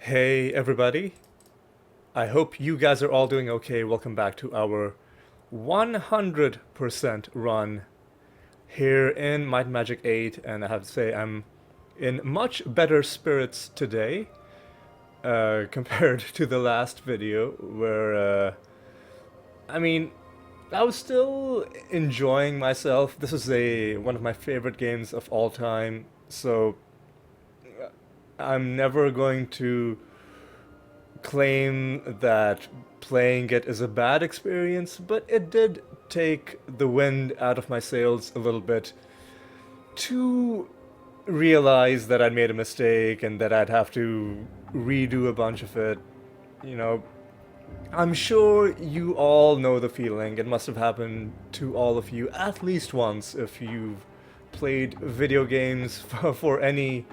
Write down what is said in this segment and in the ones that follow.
Hey everybody, I hope you guys are all doing okay. Welcome back to our 100% run here in Might and Magic VIII, and I have to say I'm in much better spirits today compared to the last video where, I mean, I was still enjoying myself. This is one of my favorite games of all time, so I'm never going to claim that playing it is a bad experience, but it did take the wind out of my sails a little bit to realize that I'd made a mistake and that I'd have to redo a bunch of it. You know, I'm sure you all know the feeling. It must have happened to all of you at least once if you've played video games for any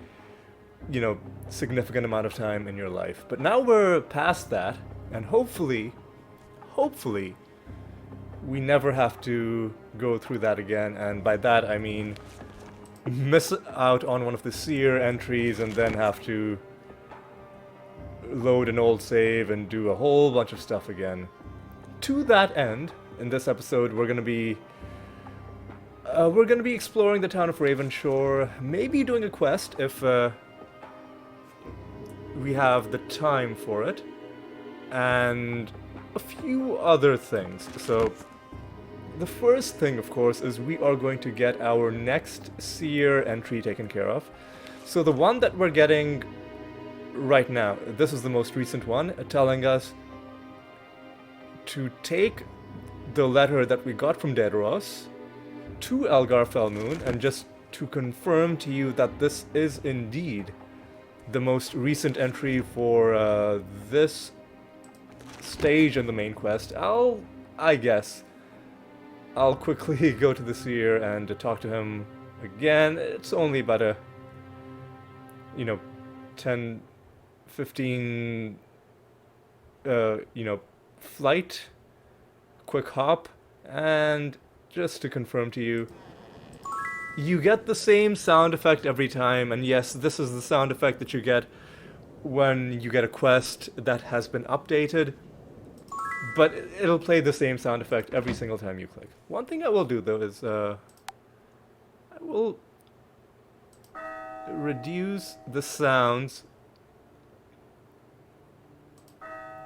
significant amount of time in your life. But now we're past that, and hopefully, we never have to go through that again. And by that I mean miss out on one of the seer entries and then have to load an old save and do a whole bunch of stuff again. To that end, in this episode we're gonna be exploring the town of Ravenshore, maybe doing a quest if we have the time for it, and a few other things. So the first thing, of course, is we are going to get our next seer entry taken care of. So the one that we're getting right now, this is the most recent one, telling us to take the letter that we got from Daedalus to Elgar Felmoon, and just to confirm to you that this is indeed the most recent entry for this stage in the main quest. I guess I'll quickly go to the seer and talk to him again. It's only about a 10, 15 flight, quick hop, and just to confirm to you, you get the same sound effect every time, and yes, this is the sound effect that you get when you get a quest that has been updated, but it'll play the same sound effect every single time you click. One thing I will do though is I will reduce the sounds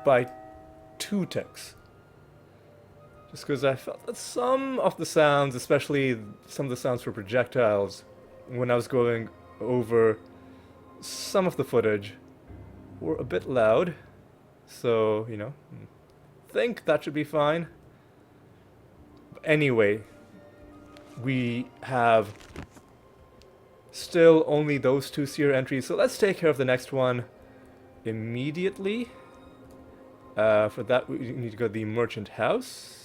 by 2 ticks. Just because I felt that some of the sounds, especially some of the sounds for projectiles, when I was going over some of the footage, were a bit loud. So, think that should be fine. Anyway, we have still only those 2 seer entries, so let's take care of the next one immediately. For that, we need to go to the merchant house.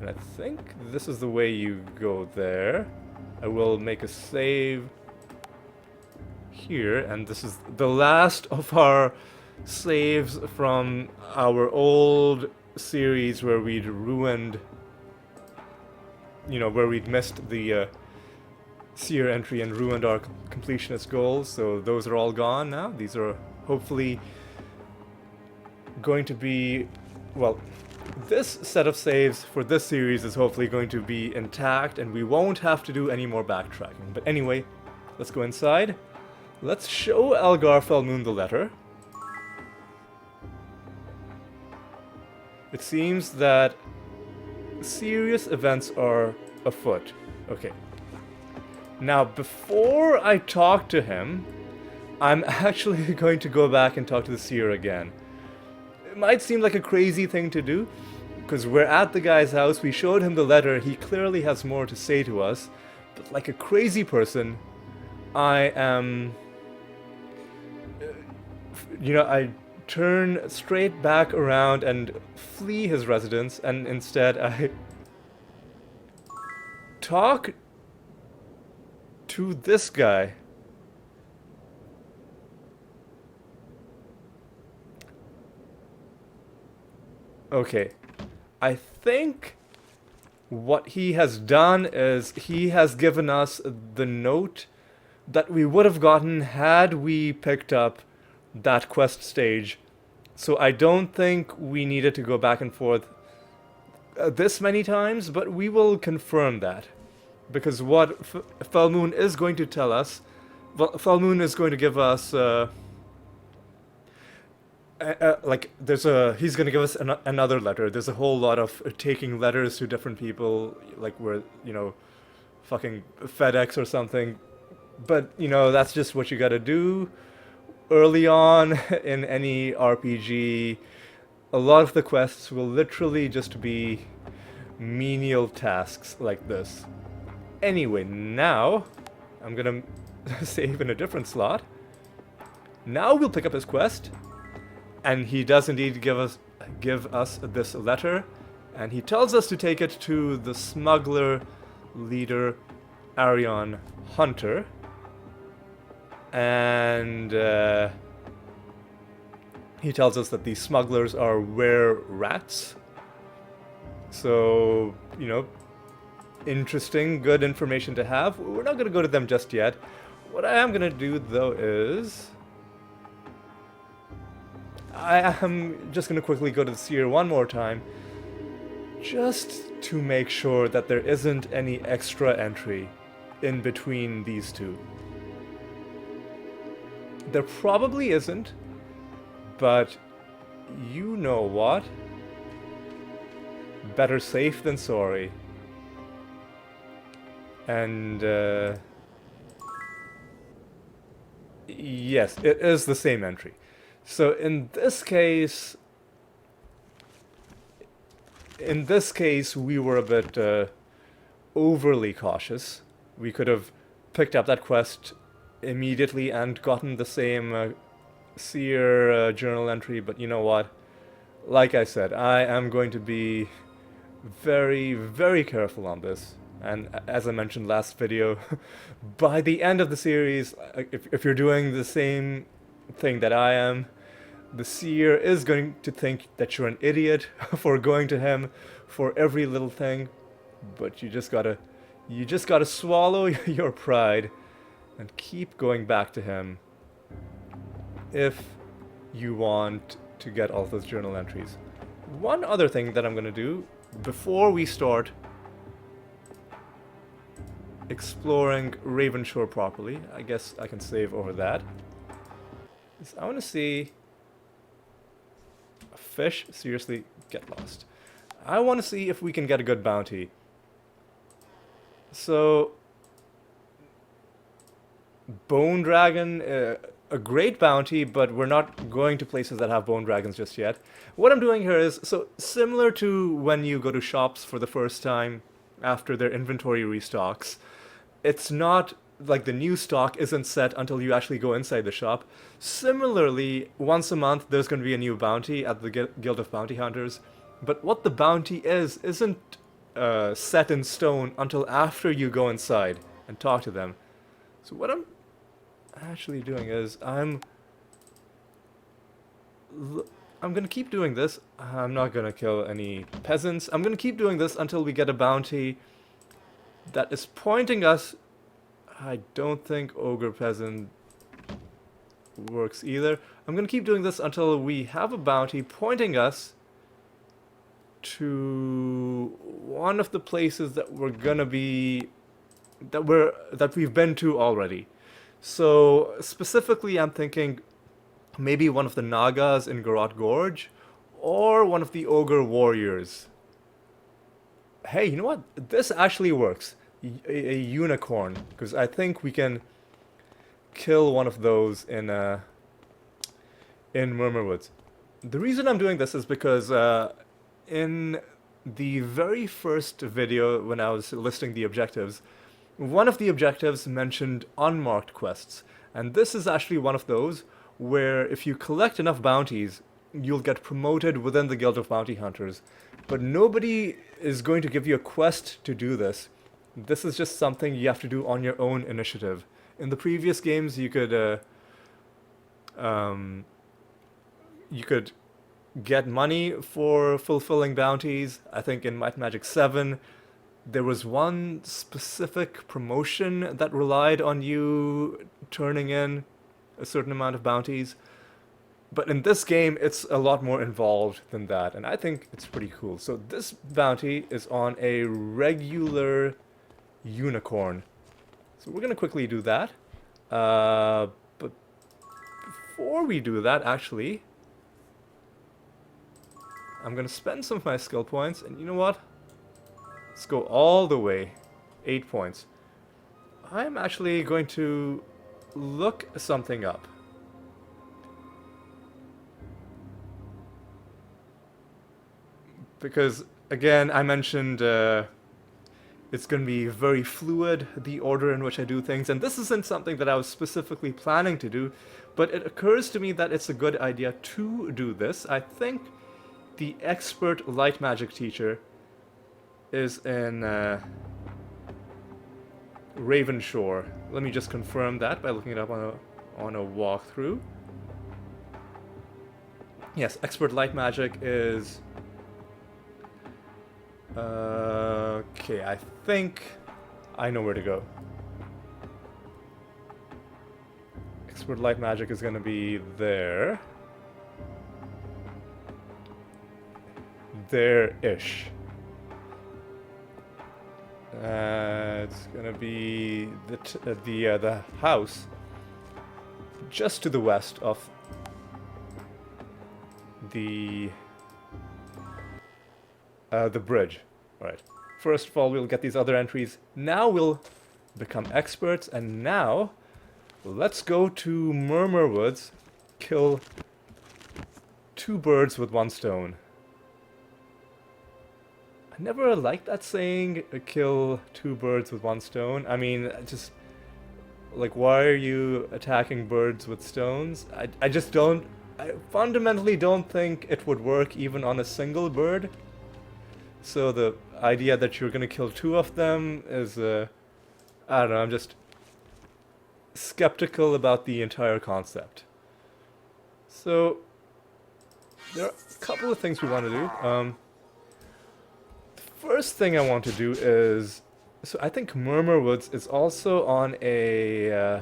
And I think this is the way you go there. I will make a save here, and this is the last of our saves from our old series where we'd ruined, where we'd missed the seer entry and ruined our completionist goals. So those are all gone now. These are hopefully going to be, well, this set of saves for this series is hopefully going to be intact, and we won't have to do any more backtracking. But anyway, let's go inside. Let's show Elgar Felmoon the letter. It seems that serious events are afoot. Okay. Now, before I talk to him, I'm actually going to go back and talk to the seer again. It might seem like a crazy thing to do, because we're at the guy's house, we showed him the letter, he clearly has more to say to us, but like a crazy person, I am... I turn straight back around and flee his residence, and instead I talk to this guy. Okay, I think what he has done is he has given us the note that we would have gotten had we picked up that quest stage. So I don't think we needed to go back and forth this many times, but we will confirm that. Because what Felmoon is going to tell us, well, Felmoon is going to give us, like, he's going to give us another letter. There's a whole lot of taking letters to different people, like we're, fucking FedEx or something. But, that's just what you gotta do early on in any RPG. A lot of the quests will literally just be menial tasks like this. Anyway, now I'm gonna save in a different slot. Now we'll pick up his quest, and he does indeed give us this letter, and he tells us to take it to the smuggler leader Arion Hunter, and he tells us that these smugglers are were-rats. So, interesting, good information to have. We're not going to go to them just yet. What I am going to do, though, is I am just going to quickly go to the seer one more time, just to make sure that there isn't any extra entry in between these two. There probably isn't, but you know what? Better safe than sorry. And, yes, it is the same entry. So in this case, we were a bit overly cautious. We could have picked up that quest immediately and gotten the same seer journal entry, but you know what? Like I said, I am going to be very, very careful on this. And as I mentioned last video, by the end of the series, if you're doing the same thing that I am, the seer is going to think that you're an idiot for going to him for every little thing, but you just gotta swallow your pride and keep going back to him if you want to get all those journal entries. One other thing that I'm gonna do before we start exploring Ravenshore properly, I guess I can save over that, is I want to see a fish. Seriously, get lost. I want to see if we can get a good bounty. So, Bone Dragon, a great bounty, but we're not going to places that have Bone Dragons just yet. What I'm doing here is, so similar to when you go to shops for the first time after their inventory restocks, it's not like the new stock isn't set until you actually go inside the shop. Similarly, once a month there's going to be a new bounty at the Guild of Bounty Hunters, but what the bounty isn't set in stone until after you go inside and talk to them. So what I'm actually doing is I'm gonna keep doing this. I'm not gonna kill any peasants. I'm gonna keep doing this until we get a bounty that is pointing us. I don't think Ogre Peasant works either. I'm gonna keep doing this until we have a bounty pointing us to one of the places that we're gonna be that we've been to already. So specifically I'm thinking maybe one of the Nagas in Garrote Gorge or one of the Ogre Warriors. Hey, you know what? This actually works. A unicorn, because I think we can kill one of those in Murmurwoods. The reason I'm doing this is because in the very first video when I was listing the objectives, one of the objectives mentioned unmarked quests, and this is actually one of those where if you collect enough bounties, you'll get promoted within the Guild of Bounty Hunters, but nobody is going to give you a quest to do this. This is just something you have to do on your own initiative. In the previous games, you could get money for fulfilling bounties. I think in Might and Magic VII, there was one specific promotion that relied on you turning in a certain amount of bounties. But in this game, it's a lot more involved than that, and I think it's pretty cool. So this bounty is on a regular unicorn. So we're gonna quickly do that. But before we do that, actually, I'm gonna spend some of my skill points, and you know what? Let's go all the way. 8 points. I'm actually going to look something up. Because, again, I mentioned it's going to be very fluid, the order in which I do things, and this isn't something that I was specifically planning to do, but it occurs to me that it's a good idea to do this. I think the expert light magic teacher is in Ravenshore. Let me just confirm that by looking it up on a walkthrough. Yes, expert light magic is... okay, I think I know where to go. Expert light magic is gonna be there. There-ish. It's gonna be the house just to the west of the bridge. Alright. First of all, we'll get these other entries. Now we'll become experts, and now let's go to Murmur Woods, kill 2 birds with 1 stone. I never liked that saying, kill 2 birds with 1 stone. I mean, just, like, why are you attacking birds with stones? I just don't, I fundamentally don't think it would work even on a single bird. So the idea that you're gonna kill 2 of them is, I don't know, I'm just skeptical about the entire concept. So, there are a couple of things we want to do. The first thing I want to do is, so I think Murmur Woods is also on a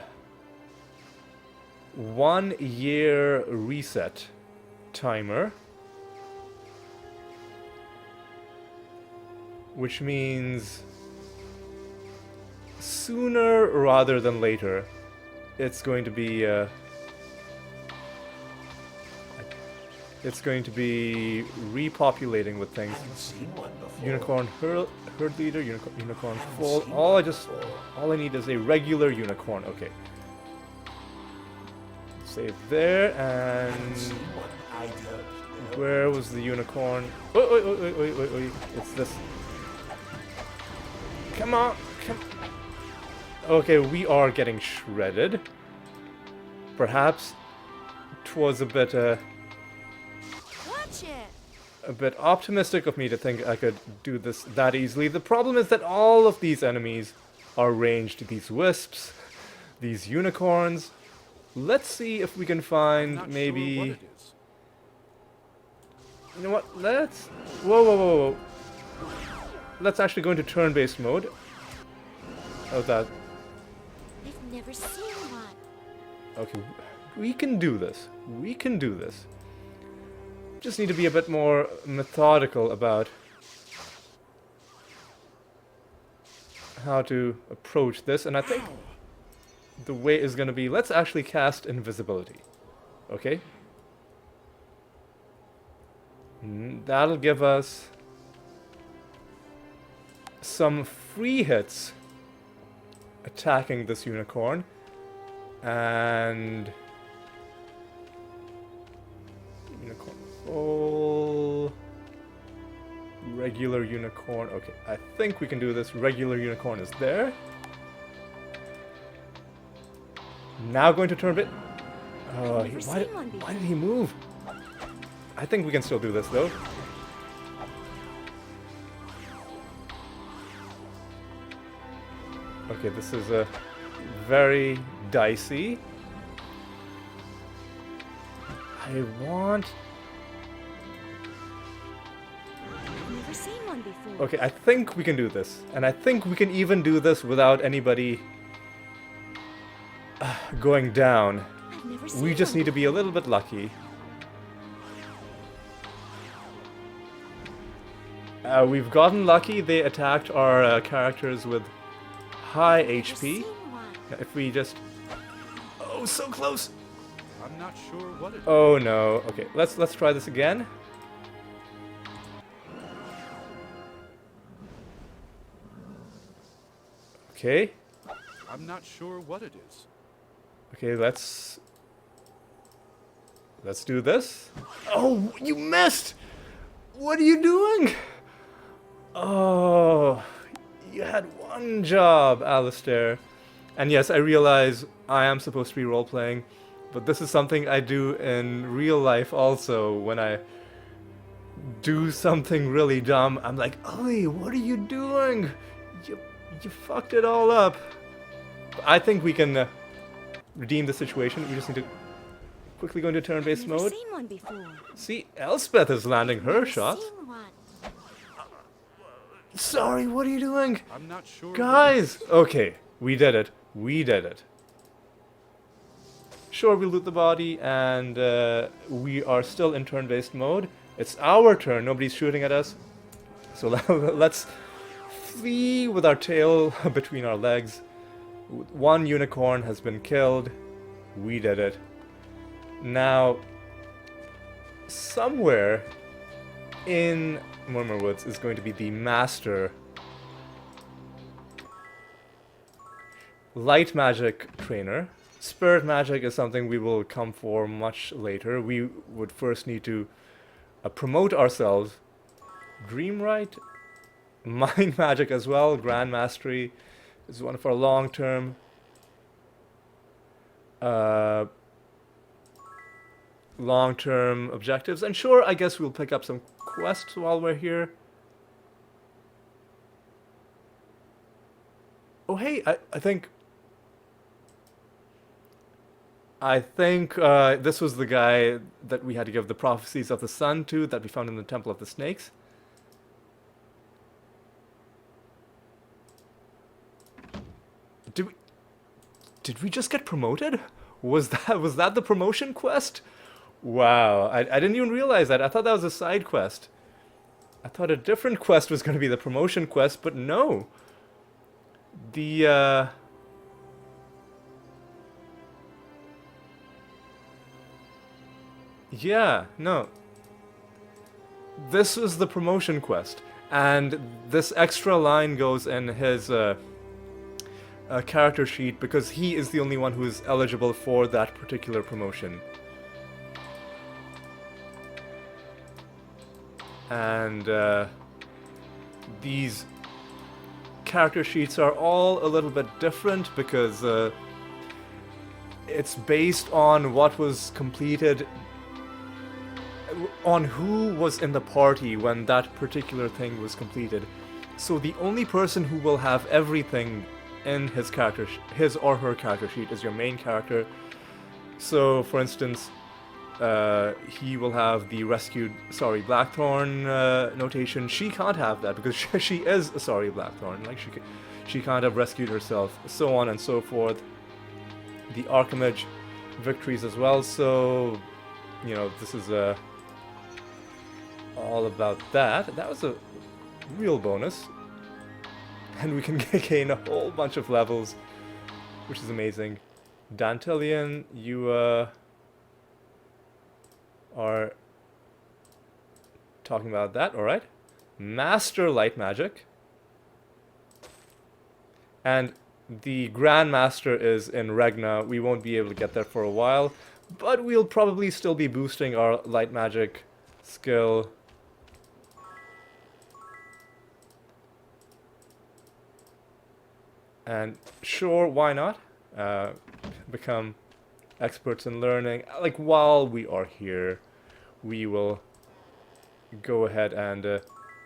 1-year reset timer. Which means sooner rather than later, it's going to be repopulating with things. Unicorn herd leader, unicorn full. All I need is a regular unicorn. Okay. Save there, and where was the unicorn? Wait. It's this. Come on, okay, we are getting shredded. Perhaps it was a bit optimistic of me to think I could do this that easily. The problem is that all of these enemies are ranged. These wisps, these unicorns. Let's see if we can find maybe... Sure what it is. You know what? Let's... Whoa. Let's actually go into turn-based mode. How's that? I've never seen one. Okay, we can do this. Just need to be a bit more methodical about how to approach this, and I think the way is going to be, let's actually cast invisibility. Okay? That'll give us some free hits attacking this unicorn, and unicorn full, regular unicorn. Okay, I think we can do this. Regular unicorn is there. Now going to turn bit. Why did he move? I think we can still do this though. Okay, this is a very dicey. I've never seen one before. Okay, I think we can do this. And I think we can even do this without anybody going down. I've never seen We just one need to be a little bit lucky. We've gotten lucky. They attacked our characters with high Never HP. seen one. If we just... Oh, so close! I'm not sure what it Oh no. Okay, let's try this again. Okay. I'm not sure what it is. Okay, let's do this. Oh, you missed! What are you doing? Oh, you had one job, Alistair. And yes, I realize I am supposed to be role-playing, but this is something I do in real life also. When I do something really dumb, I'm like, Ollie, what are you doing? You fucked it all up. I think we can redeem the situation. We just need to quickly go into turn-based Never mode. seen one before. See, Elspeth is landing her Never shots. seen one. Sorry, what are you doing? I'm not sure. Guys! Okay, we did it. We did it. Sure, we loot the body, and we are still in turn-based mode. It's our turn, nobody's shooting at us. So let's flee with our tail between our legs. One unicorn has been killed. We did it. Now, somewhere in Murmur Woods is going to be the master light magic trainer. Spirit magic is something we will come for much later. We would first need to promote ourselves. Dreamwright, mind magic as well, grand mastery is one of our long-term objectives. And sure, I guess we'll pick up some quests while we're here. Oh hey, I think this was the guy that we had to give the prophecies of the sun to, that we found in the Temple of the Snakes. Did we just get promoted? Was that the promotion quest? Wow, I didn't even realize that. I thought that was a side quest. I thought a different quest was going to be the promotion quest, but no. The yeah, no. This was the promotion quest, and this extra line goes in his character sheet because he is the only one who is eligible for that particular promotion. And these character sheets are all a little bit different because it's based on what was completed, on who was in the party when that particular thing was completed. So the only person who will have everything in his character, his or her character sheet, is your main character. So, for instance, he will have the rescued, Blackthorn notation. She can't have that because she is a Blackthorn. Like she can't have rescued herself, so on and so forth. The Archimage victories as well. So, you know, this is all about that. That was a real bonus, and we can gain a whole bunch of levels, which is amazing. Dantelian, you are talking about that, alright. Master Light Magic. And the Grand Master is in Regna. We won't be able to get there for a while, but we'll probably still be boosting our Light Magic skill. And sure, why not? Become experts in learning. Like, while we are here, we will go ahead and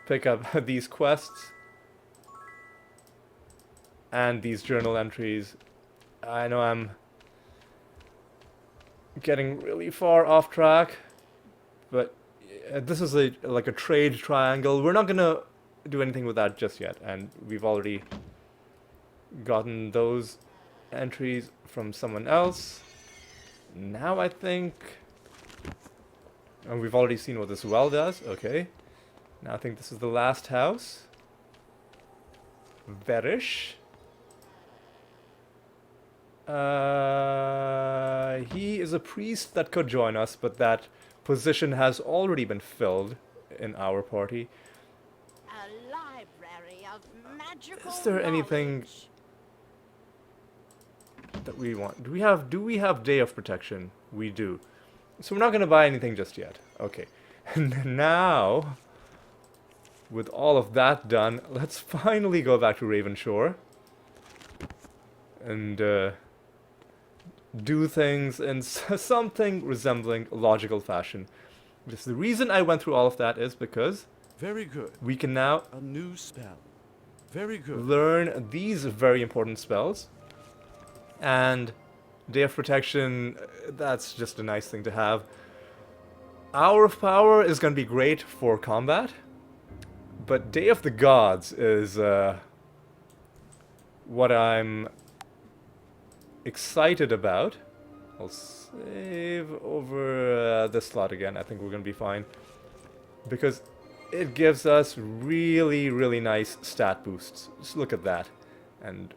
pick up these quests and these journal entries. I know I'm getting really far off track, but this is like a trade triangle. We're not gonna do anything with that just yet, and we've already gotten those entries from someone else. Now I think, and we've already seen what this well does. Okay, Now I think this is the last house. Verish. He is a priest that could join us, but that position has already been filled in our party. A library of magical Is there anything knowledge. that we want? Do we have Day of Protection? We do. So we're not going to buy anything just yet. Okay. And now, with all of that done, let's finally go back to Ravenshore. And do things in something resembling logical fashion. Because the reason I went through all of that is because Very good. we can now A new spell. Very good. learn these very important spells. And Day of Protection, that's just a nice thing to have. Hour of Power is going to be great for combat. But Day of the Gods is what I'm excited about. I'll save over this slot again. I think we're going to be fine. Because it gives us really, really nice stat boosts. Just look at that. And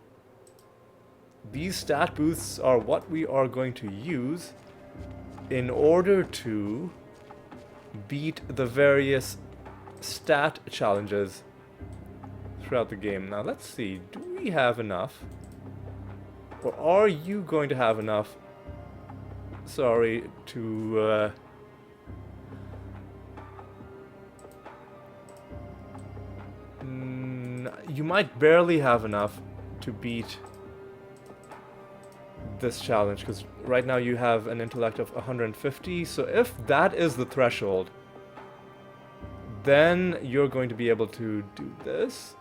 these stat boosts are what we are going to use in order to beat the various stat challenges throughout the game. Now let's see, do we have enough? Or are you going to have enough, sorry, to you might barely have enough to beat this challenge, because right now you have an intellect of 150, so if that is the threshold, then you're going to be able to do this.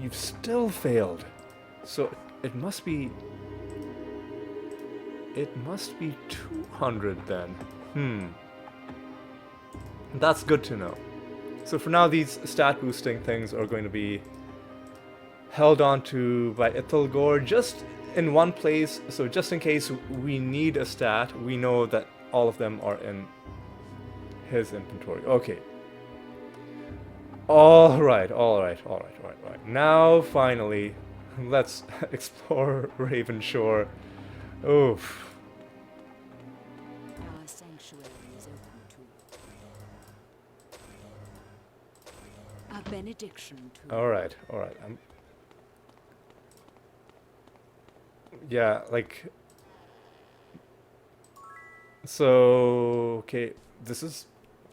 You've still failed. So it must be 200 then. That's good to know. So for now, these stat boosting things are going to be held on to by Ithilgor just in one place, so just in case we need a stat, we know that all of them are in his inventory. Okay. Alright. Now, finally, let's explore Ravenshore. Oof. Our sanctuary is open to a benediction to Alright. Yeah, like... So, okay, this is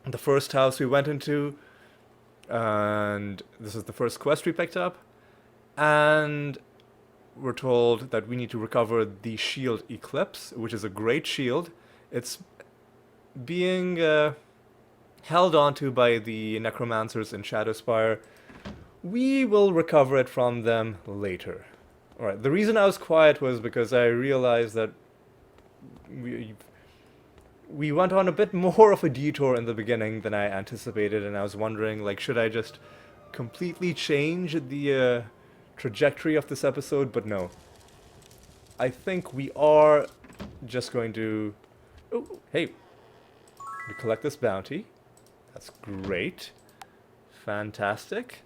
the first house we went into, and this is the first quest we picked up, and we're told that we need to recover the shield Eclipse, which is a great shield. It's being held onto by the necromancers in Shadowspire. We will recover it from them later. Alright, the reason I was quiet was because I realized that we went on a bit more of a detour in the beginning than I anticipated, and I was wondering, like, should I just completely change the trajectory of this episode? But no. I think we are just going to... Oh, hey! We collect this bounty. That's great. Fantastic.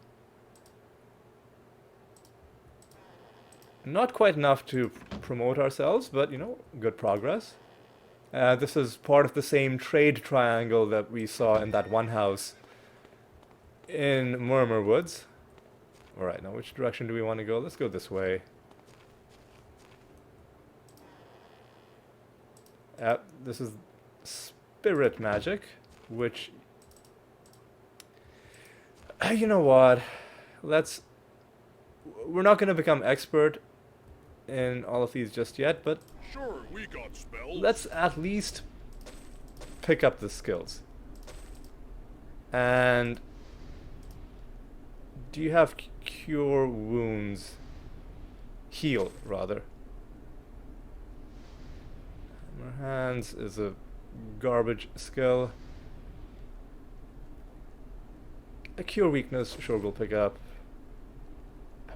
Not quite enough to promote ourselves, but, you know, good progress. This is part of the same trade triangle that we saw in that one house in Murmur Woods. Alright, now which direction do we want to go? Let's go this way. This is spirit magic, which... you know what? We're not going to become expert in all of these just yet, but Sure, we got spells. let's at least pick up the skills. And do you have cure wounds? Heal, rather. Hammer hands is a garbage skill. A cure weakness, sure, we'll pick up.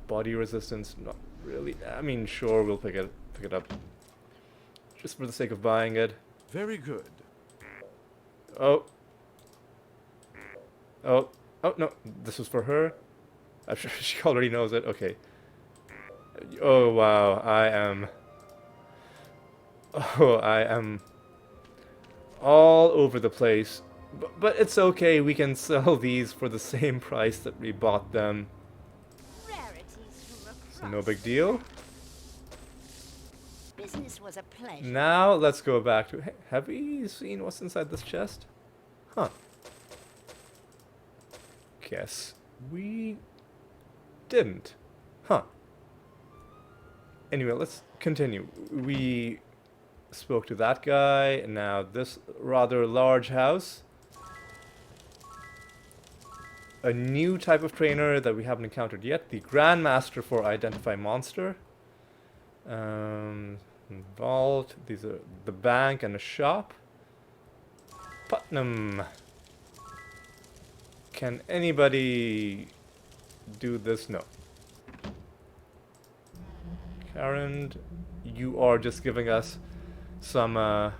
Body resistance, not really. I mean, sure, we'll pick it up. Just for the sake of buying it. Very good. Oh. Oh, no, this was for her. I'm sure she already knows it. Okay. Oh, wow, I am... Oh, I am all over the place. But it's okay, we can sell these for the same price that we bought them. Rarities from So no across big deal. Business was a pleasure. Now let's go back to... Hey, have we seen what's inside this chest? Huh. Guess we didn't. Huh. Anyway, let's continue. We spoke to that guy, and now this rather large house. A new type of trainer that we haven't encountered yet. The Grandmaster for Identify Monster. Vault. These are the bank and a shop. Putnam. Can anybody do this? No. Karen, you are just giving us some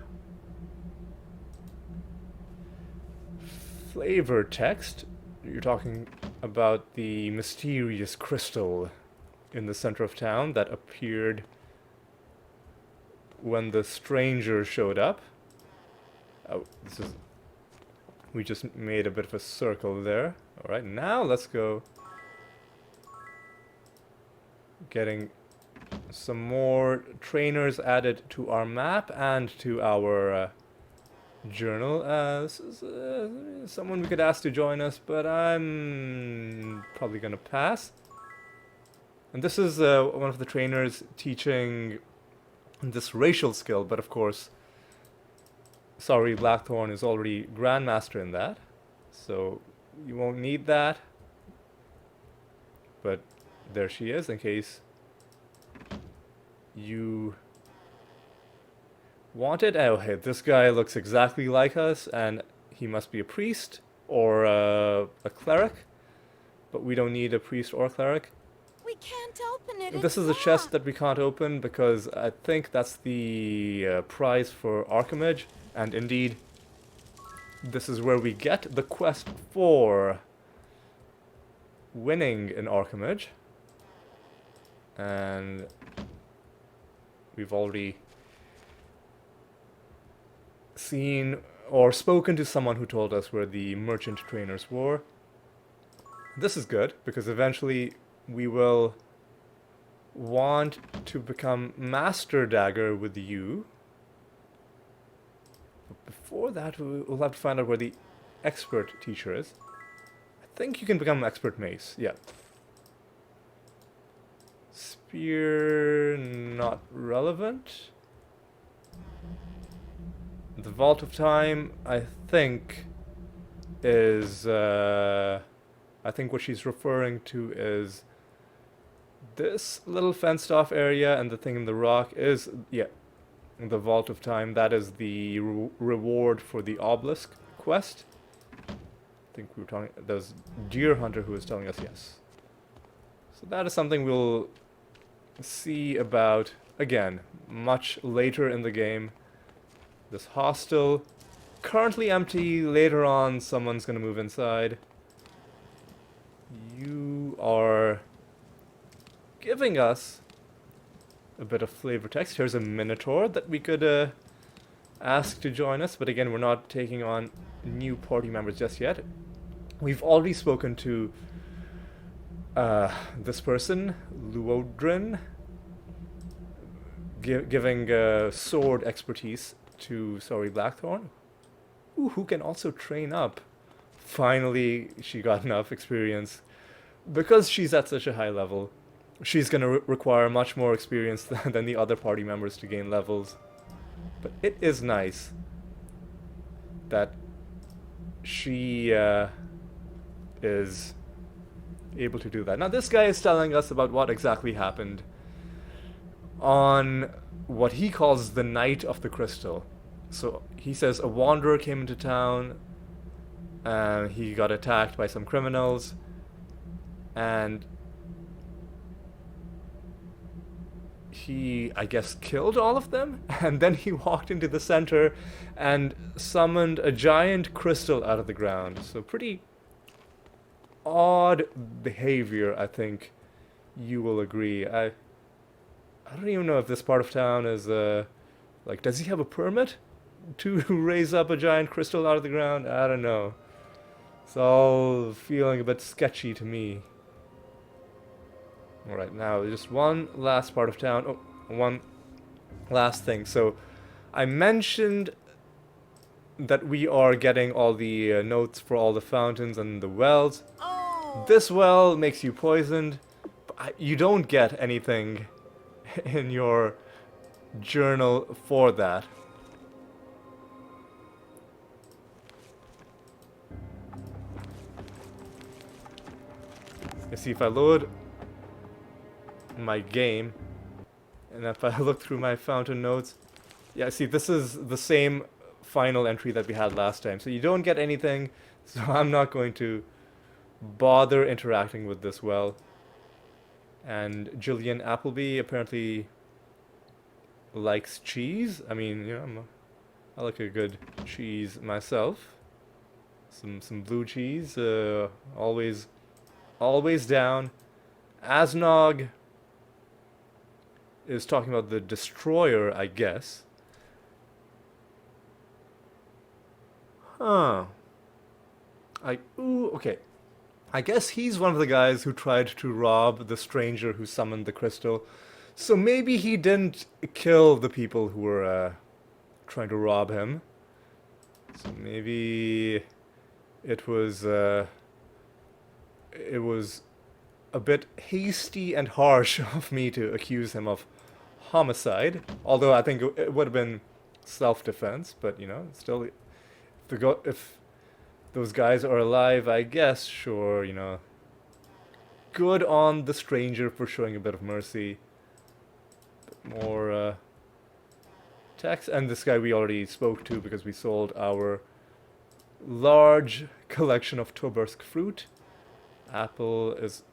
flavor text. You're talking about the mysterious crystal in the center of town that appeared when the stranger showed up. Oh, this is... We just made a bit of a circle there. Alright, now let's go getting some more trainers added to our map and to our journal. This is someone we could ask to join us, but I'm probably gonna pass. And this is one of the trainers teaching this racial skill, but of course, sorry, Blackthorn is already Grandmaster in that, so you won't need that. But there she is, in case you want it. Oh, hey, this guy looks exactly like us, and he must be a priest or a cleric, but we don't need a priest or a cleric. We can't open it. This is a chest that we can't open because I think that's the prize for Archimage, and indeed, this is where we get the quest for winning an Archimage, and we've already seen or spoken to someone who told us where the merchant trainers were. This is good because eventually we will want to become Master Dagger with you. But before that, we'll have to find out where the Expert Teacher is. I think you can become Expert Mace, yeah. Spear, not relevant. The Vault of Time, I think, is... I think what she's referring to is this little fenced off area, and the thing in the rock is, yeah, the Vault of Time. That is the reward for the obelisk quest. I think we were talking, there's Deer Hunter who was telling us yes. So that is something we'll see about, again, much later in the game. This hostel, currently empty. Later on, someone's gonna move inside. You are giving us a bit of flavor text. Here's a Minotaur that we could ask to join us, but again, we're not taking on new party members just yet. We've already spoken to this person, Luodrin, giving sword expertise to, sorry, Blackthorn, who can also train up. Finally, she got enough experience. Because she's at such a high level, she's going to require much more experience than the other party members to gain levels. But it is nice that she is able to do that. Now, this guy is telling us about what exactly happened on what he calls the Night of the Crystal. So, he says a wanderer came into town, and he got attacked by some criminals, and he, I guess, killed all of them, and then he walked into the center and summoned a giant crystal out of the ground. So pretty odd behavior, I think you will agree. I don't even know if this part of town is, like, does he have a permit to raise up a giant crystal out of the ground? I don't know. It's all feeling a bit sketchy to me. Alright, now just one last part of town. Oh, one last thing. So, I mentioned that we are getting all the notes for all the fountains and the wells. Oh. This well makes you poisoned, but you don't get anything in your journal for that. You see, if I load my game, and if I look through my fountain notes, yeah, see, this is the same final entry that we had last time. So you don't get anything, so I'm not going to bother interacting with this well. And Jillian Appleby apparently likes cheese. I mean, you know, I like a good cheese myself. Some blue cheese, always down. Asnog is talking about the destroyer, I guess. Huh. Ooh, okay. I guess he's one of the guys who tried to rob the stranger who summoned the crystal. So maybe he didn't kill the people who were trying to rob him. So maybe it was a bit hasty and harsh of me to accuse him of homicide. Although I think it would have been self-defense, but you know, still, if those guys are alive, I guess, sure, you know. Good on the stranger for showing a bit of mercy. Bit more text. And this guy we already spoke to because we sold our large collection of Tobersk fruit. Apple is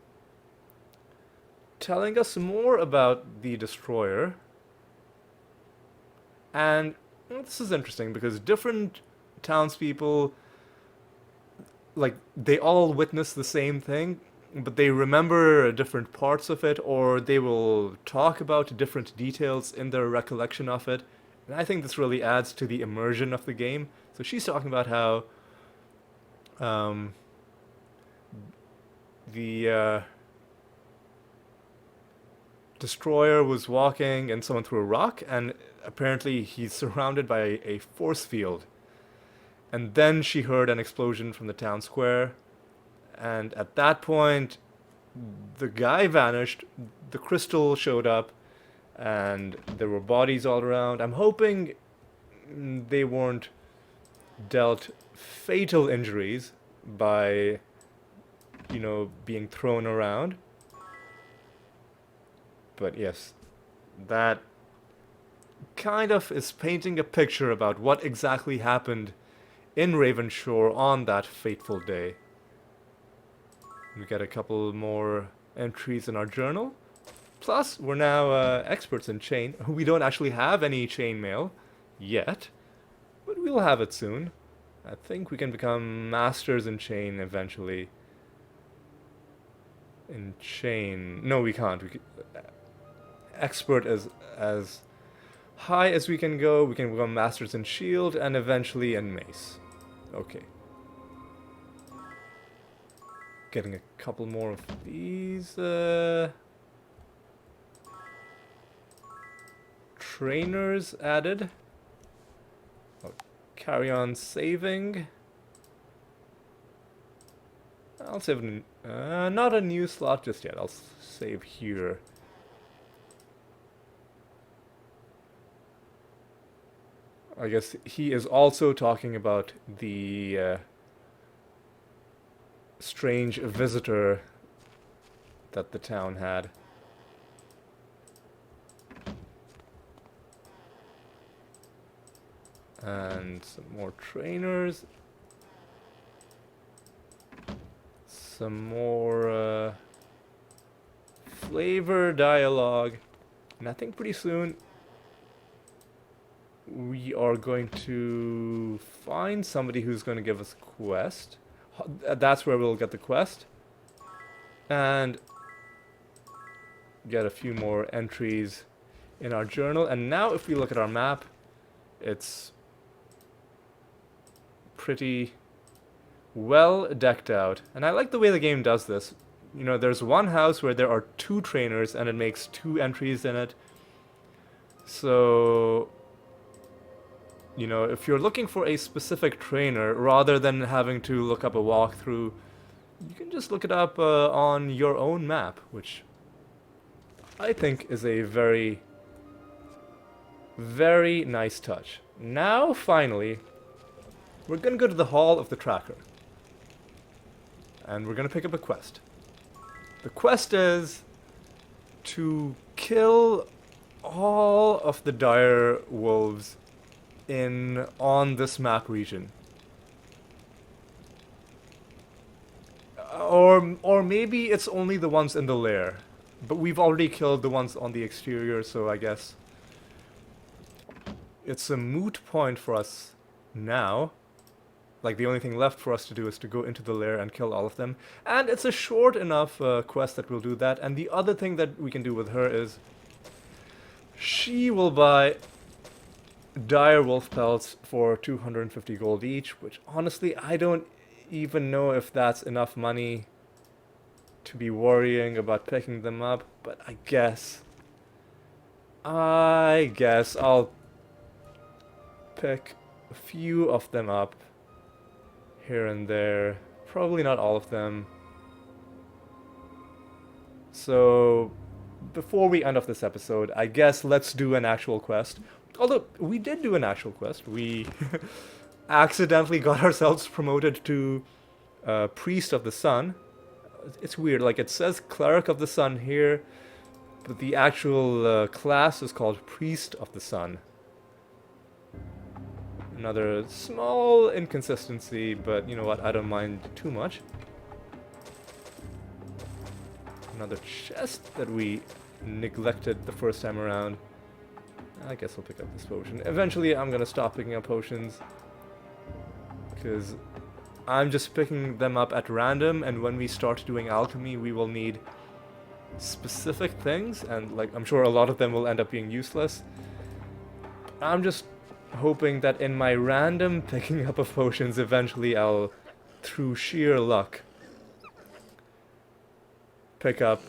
telling us more about the destroyer. And well, this is interesting because different townspeople, like, they all witness the same thing, but they remember different parts of it, or they will talk about different details in their recollection of it. And I think this really adds to the immersion of the game. So she's talking about how the destroyer was walking and someone threw a rock, and apparently he's surrounded by a force field. And then she heard an explosion from the town square, and at that point the guy vanished, the crystal showed up, and there were bodies all around. I'm hoping they weren't dealt fatal injuries by, you know, being thrown around. But yes, that kind of is painting a picture about what exactly happened in Ravenshore on that fateful day. We get a couple more entries in our journal. Plus, we're now experts in chain. We don't actually have any chainmail yet, but we'll have it soon. I think we can become masters in chain eventually. In chain... No, we can't. Expert as high as we can go. We can become masters in shield and eventually in mace. Okay. Getting a couple more of these trainers added. I'll carry on saving. I'll save not a new slot just yet. I'll save here. I guess he is also talking about the strange visitor that the town had. And some more trainers. Some more flavor dialogue. And I think pretty soon we are going to find somebody who's going to give us a quest. That's where we'll get the quest. And get a few more entries in our journal. And now if we look at our map, it's pretty well decked out. And I like the way the game does this. You know, there's one house where there are 2 trainers and it makes 2 entries in it. So, you know, if you're looking for a specific trainer, rather than having to look up a walkthrough, you can just look it up on your own map, which I think is a very, very nice touch. Now, finally, we're gonna go to the Hall of the Tracker. And we're gonna pick up a quest. The quest is to kill all of the dire wolves on this map region. Or maybe it's only the ones in the lair. But we've already killed the ones on the exterior, so I guess it's a moot point for us now. Like, the only thing left for us to do is to go into the lair and kill all of them. And it's a short enough quest that we'll do that. And the other thing that we can do with her is she will buy dire wolf pelts for 250 gold each, which honestly, I don't even know if that's enough money to be worrying about picking them up. But I guess I'll pick a few of them up here and there. Probably not all of them. So, before we end off this episode, I guess let's do an actual quest. Although, we did do an actual quest. We accidentally got ourselves promoted to Priest of the Sun. It's weird, like it says Cleric of the Sun here, but the actual class is called Priest of the Sun. Another small inconsistency, but you know what, I don't mind too much. Another chest that we neglected the first time around. I guess I'll pick up this potion. Eventually I'm gonna stop picking up potions, because I'm just picking them up at random, and when we start doing alchemy we will need specific things, and like I'm sure a lot of them will end up being useless. I'm just hoping that in my random picking up of potions, eventually I'll, through sheer luck, pick up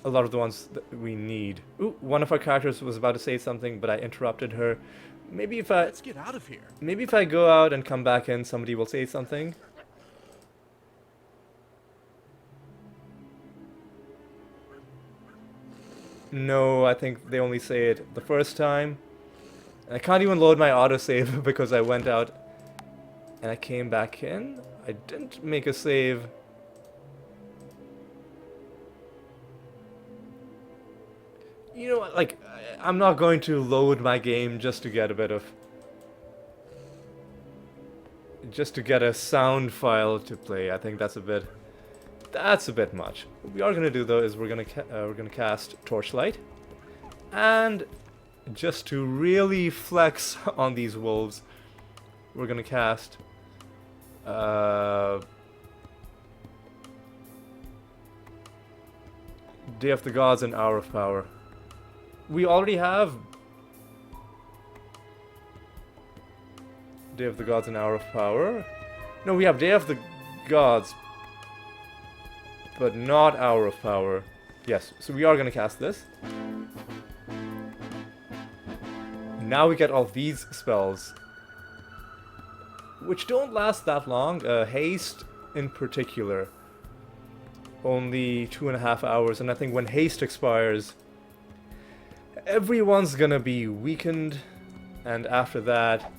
a lot of the ones that we need. Ooh, one of our characters was about to say something, but I interrupted her. Maybe if Let's get out of here. Maybe if I go out and come back in, somebody will say something. No, I think they only say it the first time. I can't even load my autosave because I went out and I came back in. I didn't make a save. You know what, like, I'm not going to load my game just to get a bit of... just to get a sound file to play. I think that's a bit much. What we are going to do though is we're going to cast Torchlight. And just to really flex on these wolves, we're gonna cast Day of the Gods and Hour of Power. We already have Day of the Gods and Hour of Power. No, we have Day of the Gods, but not Hour of Power. Yes, so we are gonna cast this. Now we get all these spells, which don't last that long. Haste, in particular, only 2.5 hours, and I think when haste expires, everyone's gonna be weakened, and after that,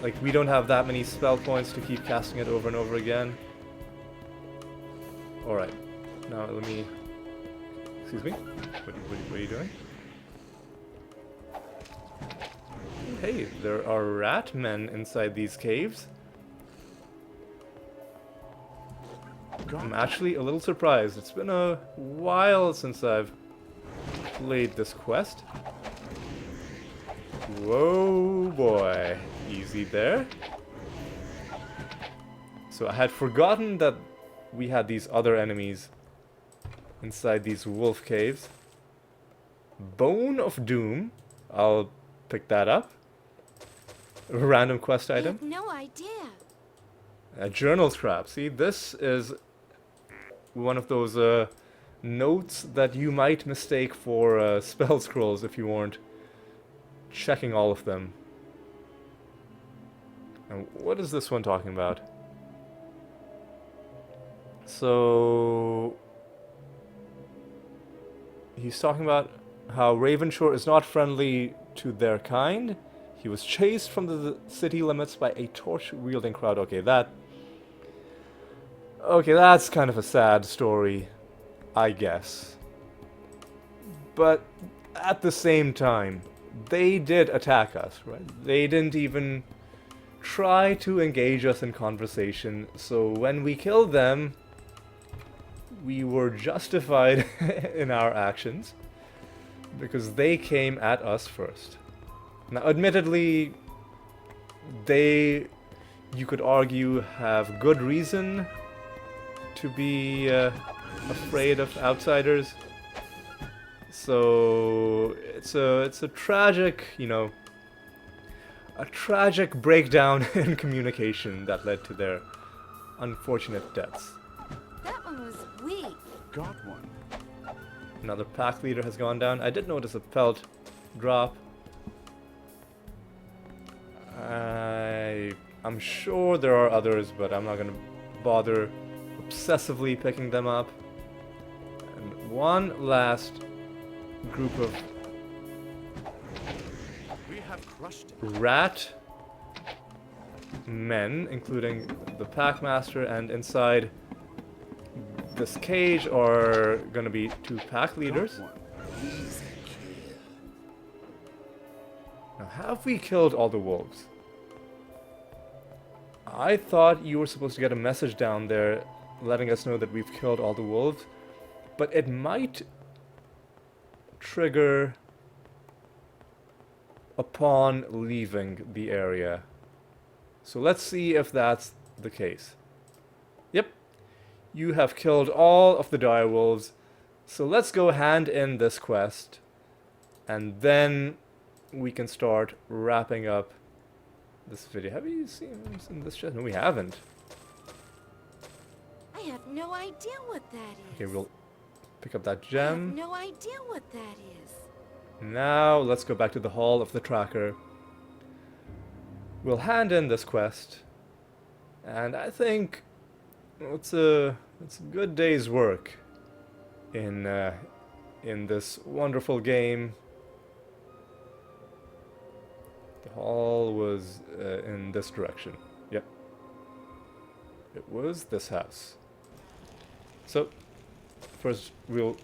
like, we don't have that many spell points to keep casting it over and over again. Alright, now let me... Excuse me? What are you doing? Hey, there are rat men inside these caves. I'm actually a little surprised. It's been a while since I've played this quest. Whoa, boy. Easy there. So I had forgotten that we had these other enemies inside these wolf caves. Bone of Doom. I'll pick that up. Random quest I item. had no idea. A journal scrap. See, this is one of those notes that you might mistake for spell scrolls if you weren't checking all of them. And what is this one talking about? So he's talking about how Ravenshore is not friendly to their kind. He was chased from the city limits by a torch-wielding crowd. Okay, that's kind of a sad story, I guess. But at the same time, they did attack us, right? They didn't even try to engage us in conversation. So when we killed them, we were justified in our actions because they came at us first. Now, admittedly, they, you could argue, have good reason to be afraid of outsiders. So it's a tragic, you know, a tragic breakdown in communication that led to their unfortunate deaths. That one was weak. Got one. Another pack leader has gone down. I did notice a pelt drop. I'm sure there are others, but I'm not gonna bother obsessively picking them up. And one last group of We have crushed it. rat men, including the packmaster, and inside this cage are gonna be 2 pack leaders. Got one. Now, have we killed all the wolves? I thought you were supposed to get a message down there letting us know that we've killed all the wolves, but it might trigger upon leaving the area. So let's see if that's the case. Yep, you have killed all of the direwolves, so let's go hand in this quest, and then we can start wrapping up this video. Have you seen this chest? No, we haven't. I have no idea what that is. Okay, we'll pick up that I have gem. no idea what that is. Now, let's go back to the Hall of the Tracker. We'll hand in this quest. And I think it's a good day's work in this wonderful game. The hall was in this direction. Yep. It was this house. So, first we'll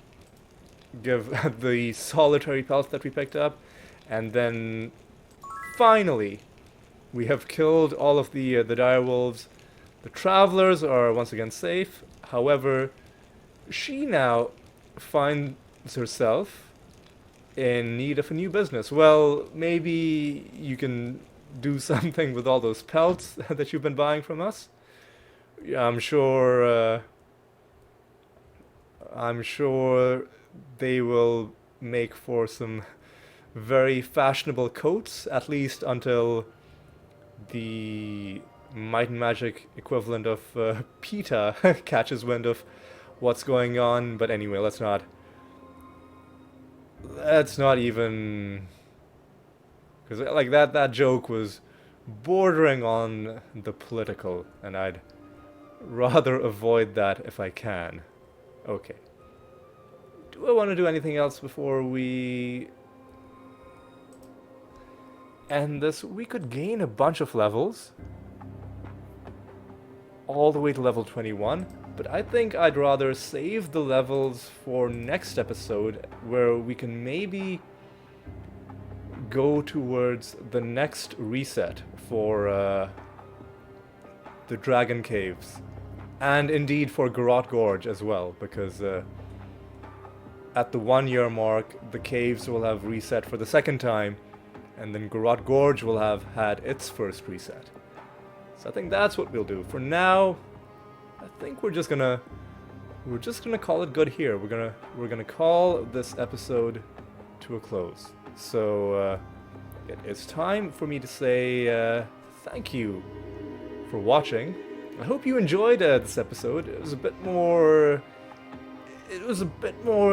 give the solitary pelt that we picked up, and then finally we have killed all of the direwolves. The travelers are once again safe. However, she now finds herself in need of a new business. Well, maybe you can do something with all those pelts that you've been buying from us. I'm sure they will make for some very fashionable coats, at least until the Might and Magic equivalent of PETA catches wind of what's going on. But anyway, let's not even, because like that joke was bordering on the political, and I'd rather avoid that if I can. Okay. Do I want to do anything else before we end this? We could gain a bunch of levels all the way to level 21, but I think I'd rather save the levels for next episode, where we can maybe go towards the next reset for the Dragon Caves, and indeed for Garrote Gorge as well, because at the 1 year mark the caves will have reset for the second time, and then Garrote Gorge will have had its first reset. So I think that's what we'll do. For now, I think we're just gonna call it good here. We're gonna call this episode to a close. So it is time for me to say thank you for watching. I hope you enjoyed this episode. It was a bit more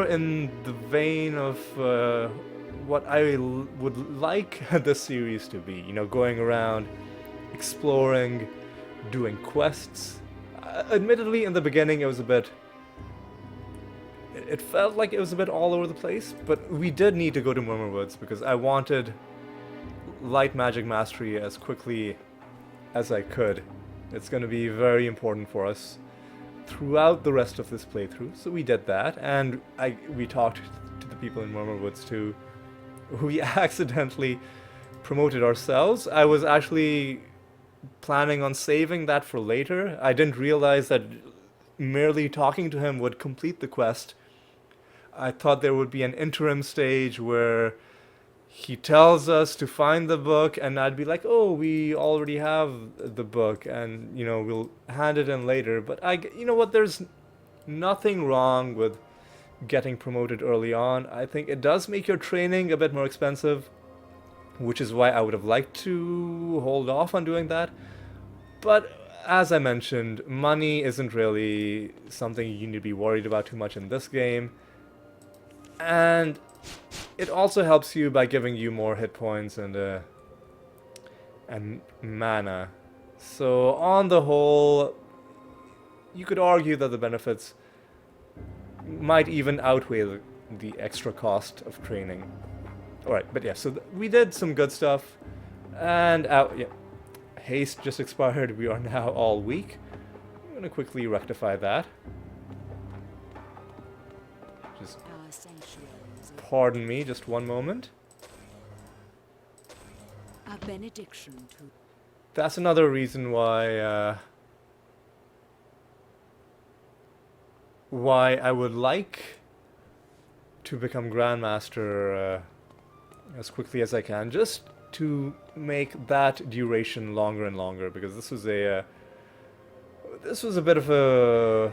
in the vein of what I would like this series to be. You know, going around, exploring, doing quests. Admittedly, in the beginning, it felt like it was a bit all over the place, but we did need to go to Murmurwoods because I wanted light magic mastery as quickly as I could. It's going to be very important for us throughout the rest of this playthrough, so we did that, and we talked to the people in Murmurwoods too. We accidentally promoted ourselves. I was actually planning on saving that for later. I didn't realize that merely talking to him would complete the quest. I thought there would be an interim stage where he tells us to find the book, and I'd be like, oh, we already have the book, and, you know, we'll hand it in later. But you know what, there's nothing wrong with getting promoted early on. I think it does make your training a bit more expensive, which is why I would have liked to hold off on doing that. But as I mentioned, money isn't really something you need to be worried about too much in this game. And it also helps you by giving you more hit points and mana. So on the whole, you could argue that the benefits might even outweigh the extra cost of training. Alright, but yeah, so we did some good stuff. And yeah, haste just expired. We are now all weak. I'm going to quickly rectify that. Just pardon me, just one moment. A benediction to... That's another reason why I would like to become Grandmaster as quickly as I can, just to make that duration longer and longer, because this was a bit of a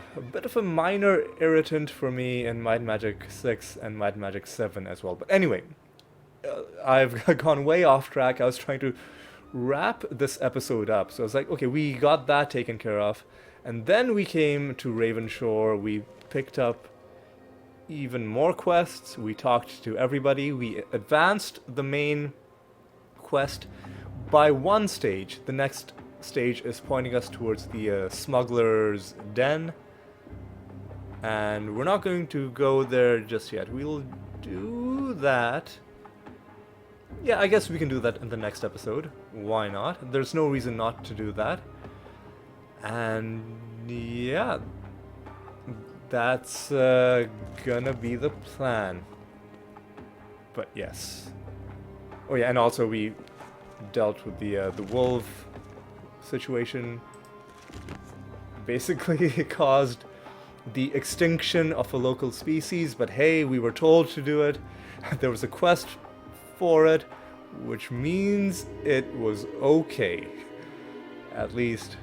minor irritant for me in Might and Magic VI and Might and Magic VII as well. But anyway, I've gone way off track. I was trying to wrap this episode up, so I was like, okay, we got that taken care of, and then we came to Ravenshore. We picked up even more quests. We talked to everybody. We advanced the main quest by one stage. The next stage is pointing us towards the smuggler's den, and we're not going to go there just yet. We'll do that. Yeah, I guess we can do that in the next episode. Why not? There's no reason not to do that. And yeah, that's gonna be the plan. But yes. Oh yeah, and also we dealt with the wolf situation. Basically, it caused the extinction of a local species, but hey, we were told to do it. There was a quest for it, which means it was okay. At least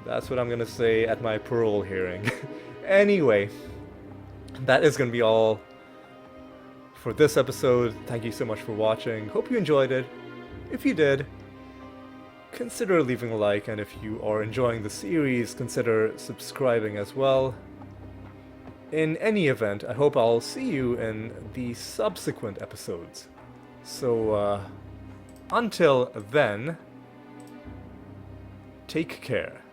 that's what I'm gonna say at my parole hearing. Anyway, that is gonna be all for this episode. Thank you so much for watching. Hope you enjoyed it. If you did, consider leaving a like, and if you are enjoying the series, consider subscribing as well. In any event, I hope I'll see you in the subsequent episodes. So, until then, take care.